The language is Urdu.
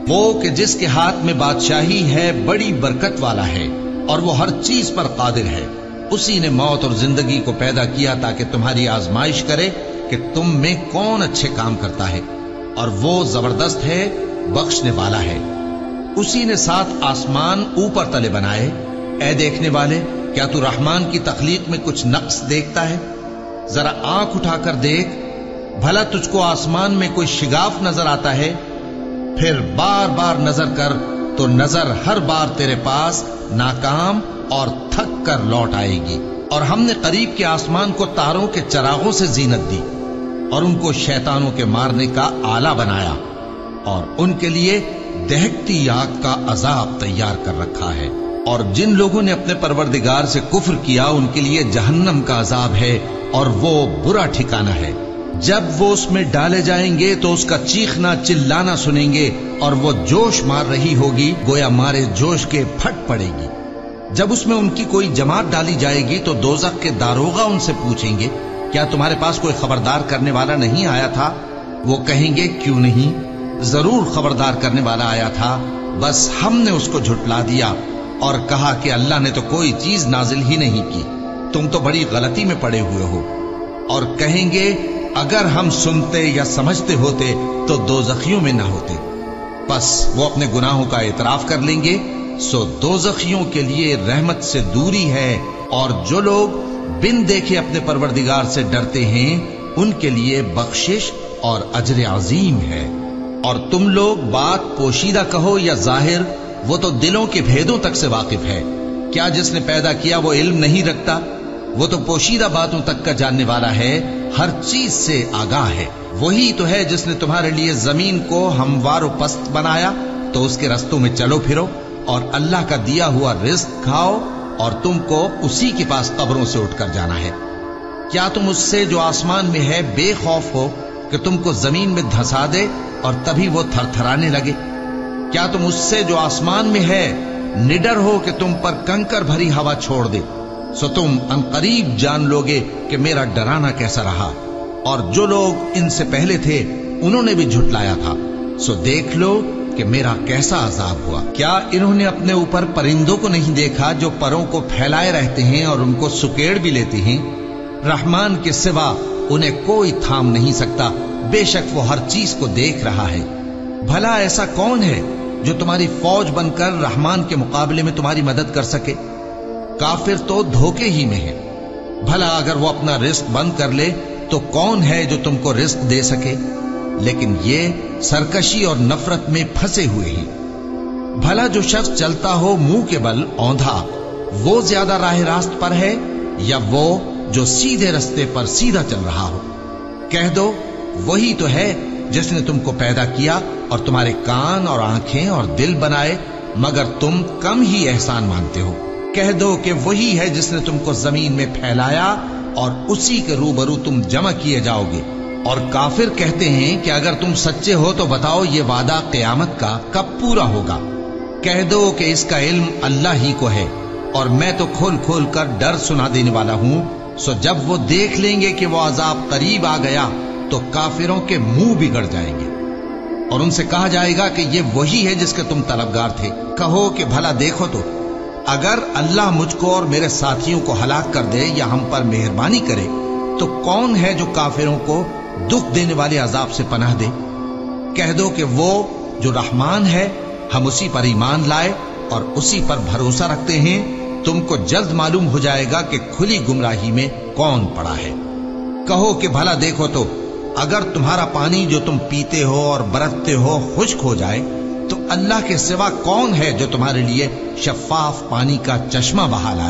وہ کہ جس کے ہاتھ میں بادشاہی ہے بڑی برکت والا ہے اور وہ ہر چیز پر قادر ہے. اسی نے موت اور زندگی کو پیدا کیا تاکہ تمہاری آزمائش کرے کہ تم میں کون اچھے کام کرتا ہے، اور وہ زبردست ہے، بخشنے والا ہے. اسی نے 7 آسمان اوپر تلے بنائے. اے دیکھنے والے، کیا تو رحمان کی تخلیق میں کچھ نقص دیکھتا ہے؟ ذرا آنکھ اٹھا کر دیکھ، بھلا تجھ کو آسمان میں کوئی شگاف نظر آتا ہے؟ پھر بار بار نظر کر تو نظر ہر بار تیرے پاس ناکام اور تھک کر لوٹ آئے گی. اور ہم نے قریب کے آسمان کو تاروں کے چراغوں سے زینت دی اور ان کو شیطانوں کے مارنے کا آلہ بنایا، اور ان کے لیے دہکتی آگ کا عذاب تیار کر رکھا ہے. اور جن لوگوں نے اپنے پروردگار سے کفر کیا ان کے لیے جہنم کا عذاب ہے اور وہ برا ٹھکانہ ہے. جب وہ اس میں ڈالے جائیں گے تو اس کا چیخنا چلانا سنیں گے اور وہ جوش مار رہی ہوگی گویا مارے جوش کے پھٹ پڑے گی. جب اس میں ان کی کوئی جماعت ڈالی جائے گی تو دوزخ کے داروغہ ان سے پوچھیں گے کیا تمہارے پاس کوئی خبردار کرنے والا نہیں آیا تھا؟ وہ کہیں گے کیوں نہیں، ضرور خبردار کرنے والا آیا تھا، بس ہم نے اس کو جھٹلا دیا اور کہا کہ اللہ نے تو کوئی چیز نازل ہی نہیں کی، تم تو بڑی غلطی میں پڑے ہوئے ہو. اور کہیں گے اگر ہم سنتے یا سمجھتے ہوتے تو دوزخیوں میں نہ ہوتے. پس وہ اپنے گناہوں کا اعتراف کر لیں گے، سو دوزخیوں کے لیے رحمت سے دوری ہے، اور جو لوگ بن دیکھے اپنے پروردگار سے ڈرتے ہیں ان کے لیے بخشش اور اجر عظیم ہے. اور تم لوگ بات پوشیدہ کہو یا ظاہر، وہ تو دلوں کے بھیدوں تک سے واقف ہے. کیا جس نے پیدا کیا وہ علم نہیں رکھتا؟ وہ تو پوشیدہ باتوں تک کا جاننے والا ہے، ہر چیز سے آگاہ ہے. وہی تو ہے جس نے تمہارے لیے زمین کو ہموار و پست بنایا تو اس کے رستوں میں چلو پھرو اور اللہ کا دیا ہوا رزق کھاؤ، اور تم کو اسی کے پاس قبروں سے اٹھ کر جانا ہے. کیا تم اس سے جو آسمان میں ہے بے خوف ہو کہ تم کو زمین میں دھسا دے اور تبھی وہ تھر تھرانے لگے؟ کیا تم اس سے جو آسمان میں ہے نڈر ہو کہ تم پر کنکر بھری ہوا چھوڑ دے؟ سو تم عنقریب جان لوگے کہ میرا ڈرانا کیسا رہا. اور جو لوگ ان سے پہلے تھے انہوں نے بھی جھٹلایا تھا، سو دیکھ لو کہ میرا کیسا عذاب ہوا. کیا انہوں نے اپنے اوپر پرندوں کو نہیں دیکھا جو پروں کو پھیلائے رہتے ہیں اور ان کو سکیڑ بھی لیتے ہیں؟ رحمان کے سوا انہیں کوئی تھام نہیں سکتا، بے شک وہ ہر چیز کو دیکھ رہا ہے. بھلا ایسا کون ہے جو تمہاری فوج بن کر رحمان کے مقابلے میں تمہاری مدد کر سکے؟ کافر تو دھوکے ہی میں ہے. بھلا اگر وہ اپنا رزق بند کر لے تو کون ہے جو تم کو رزق دے سکے؟ لیکن یہ سرکشی اور نفرت میں پھنسے ہوئے ہیں. بھلا جو شخص چلتا ہو منہ کے بل اوندھا، وہ زیادہ راہ راست پر ہے یا وہ جو سیدھے رستے پر سیدھا چل رہا ہو؟ کہہ دو وہی تو ہے جس نے تم کو پیدا کیا اور تمہارے کان اور آنکھیں اور دل بنائے، مگر تم کم ہی احسان مانتے ہو. کہہ دو کہ وہی ہے جس نے تم کو زمین میں پھیلایا اور اسی کے روبرو تم جمع کیے جاؤ گے. اور کافر کہتے ہیں کہ اگر تم سچے ہو تو بتاؤ یہ وعدہ قیامت کا کب پورا ہوگا؟ کہہ دو کہ اس کا علم اللہ ہی کو ہے اور میں تو کھول کھول کر ڈر سنا دینے والا ہوں. سو جب وہ دیکھ لیں گے کہ وہ عذاب قریب آ گیا تو کافروں کے منہ بگڑ جائیں گے اور ان سے کہا جائے گا کہ یہ وہی ہے جس کے تم طلبگار تھے. کہو کہ بھلا دیکھو تو اگر اللہ مجھ کو اور میرے ساتھیوں کو ہلاک کر دے یا ہم پر مہربانی کرے تو کون ہے جو کافروں کو دکھ دینے والے عذاب سے پناہ دے؟ کہہ دو کہ وہ جو رحمان ہے ہم اسی پر ایمان لائے اور اسی پر بھروسہ رکھتے ہیں. تم کو جلد معلوم ہو جائے گا کہ کھلی گمراہی میں کون پڑا ہے. کہو کہ بھلا دیکھو تو اگر تمہارا پانی جو تم پیتے ہو اور برتتے ہو خشک ہو جائے تو اللہ کے سوا کون ہے جو تمہارے لیے شفاف پانی کا چشمہ بہا لائے؟